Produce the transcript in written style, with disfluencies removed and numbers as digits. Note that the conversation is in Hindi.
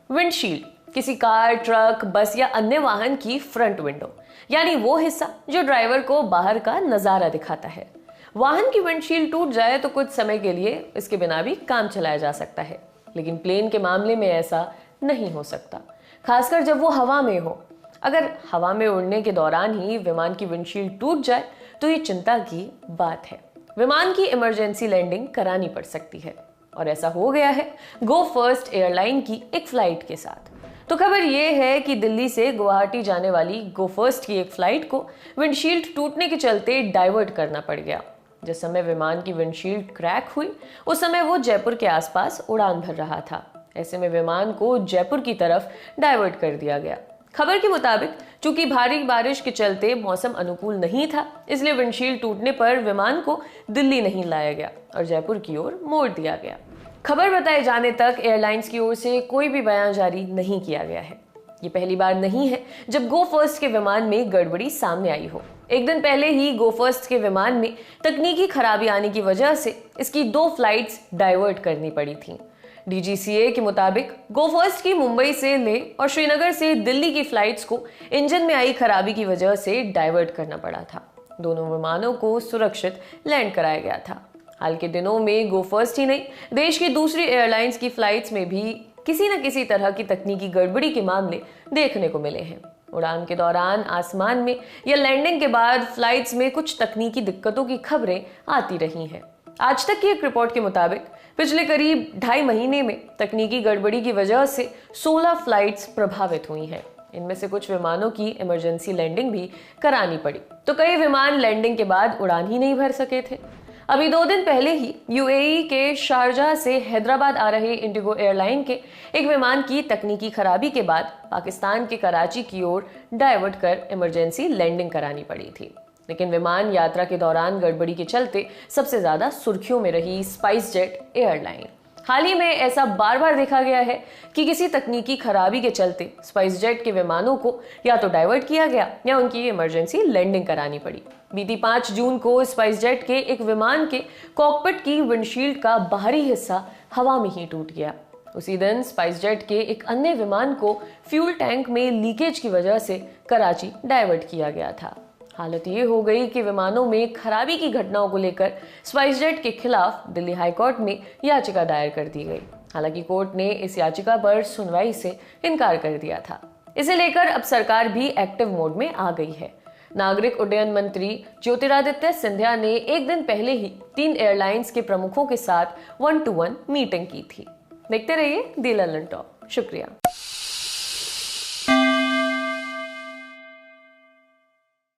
विंडशील्ड किसी कार, ट्रक, बस या अन्य वाहन की फ्रंट विंडो, यानी वो हिस्सा जो ड्राइवर को बाहर का नजारा दिखाता है। वाहन की विंडशील्ड टूट जाए तो कुछ समय के लिए इसके बिना भी काम चलाया जा सकता है, लेकिन प्लेन के मामले में ऐसा नहीं हो सकता, खासकर जब वो हवा में हो। अगर हवा में उड़ने के दौरान ही विमान की विंडशील्ड टूट जाए तो ये चिंता की बात है। विमान की इमरजेंसी लैंडिंग करानी पड़ सकती है, और ऐसा हो गया है गो फर्स्ट एयरलाइन की एक फ्लाइट के साथ। तो खबर यह है कि दिल्ली से गुवाहाटी जाने वाली गो फर्स्ट की एक फ्लाइट को विंडशील्ड टूटने के चलते डाइवर्ट करना पड़ गया। जिस समय विमान की विंडशील्ड क्रैक हुई उस समय वो जयपुर के आसपास उड़ान भर रहा था। ऐसे में विमान को जयपुर की तरफ डाइवर्ट कर दिया गया। खबर के मुताबिक चूंकि भारी बारिश के चलते मौसम अनुकूल नहीं था, इसलिए विंडशील्ड टूटने पर विमान को दिल्ली नहीं लाया गया और जयपुर की ओर मोड़ दिया गया। खबर बताए जाने तक एयरलाइंस की ओर से कोई भी बयान जारी नहीं किया गया है। ये पहली बार नहीं है जब गो फर्स्ट के विमान में गड़बड़ी सामने आई हो। एक दिन पहले ही गो फर्स्ट के विमान में तकनीकी खराबी आने की वजह से इसकी 2 फ्लाइट्स डाइवर्ट करनी पड़ी थीं। डीजीसीए के मुताबिक गो फर्स्ट की मुंबई से लेह और श्रीनगर से दिल्ली की फ्लाइट्स को इंजन में आई खराबी की वजह से डाइवर्ट करना पड़ा था। दोनों विमानों को सुरक्षित लैंड कराया गया था। हाल के दिनों में गो फर्स्ट ही नहीं, देश की दूसरी एयरलाइंस की फ्लाइट्स में भी किसी न किसी तरह की तकनीकी गड़बड़ी के मामले देखने को मिले हैं। उड़ान के दौरान, आसमान में या लैंडिंग के बाद फ्लाइट्स में कुछ तकनीकी दिक्कतों की खबरें आती रही हैं। आज तक की एक रिपोर्ट के मुताबिक पिछले करीब 2.5 महीने में तकनीकी गड़बड़ी की वजह से 16 फ्लाइट्स प्रभावित हुई हैं। इनमें से कुछ विमानों की इमरजेंसी लैंडिंग भी करानी पड़ी, तो कई विमान लैंडिंग के बाद उड़ान ही नहीं भर सके थे। अभी 2 दिन पहले ही यूएई के शारजाह से हैदराबाद आ रहे इंडिगो एयरलाइन के एक विमान की तकनीकी खराबी के बाद पाकिस्तान के कराची की ओर डाइवर्ट कर इमरजेंसी लैंडिंग करानी पड़ी थी। लेकिन विमान यात्रा के दौरान गड़बड़ी के चलते सबसे ज्यादा सुर्खियों में रही स्पाइस जेट एयरलाइन। हाल ही में ऐसा बार बार देखा गया है कि किसी तकनीकी खराबी के चलते स्पाइस जेट के विमानों को या तो डाइवर्ट किया गया या उनकी इमरजेंसी लैंडिंग करानी पड़ी। बीती 5 जून को स्पाइस जेट के एक विमान के कॉकपिट की विंडशील्ड का बाहरी हिस्सा हवा में ही टूट गया। उसी दिन स्पाइस जेट के एक अन्य विमान को फ्यूल टैंक में लीकेज की वजह से कराची डाइवर्ट किया गया था। हालत ये हो गई कि विमानों में खराबी की घटनाओं को लेकर स्पाइस जेट के खिलाफ दिल्ली हाई कोर्ट में याचिका दायर कर दी गई। हालांकि कोर्ट ने इस याचिका पर सुनवाई से इनकार कर दिया था। इसे लेकर अब सरकार भी एक्टिव मोड में आ गई है। नागरिक उड्डयन मंत्री ज्योतिरादित्य सिंधिया ने एक दिन पहले ही 3 एयरलाइंस के प्रमुखों के साथ 1-to-1 मीटिंग की थी। देखते रहिए दी लंदन टॉक। शुक्रिया।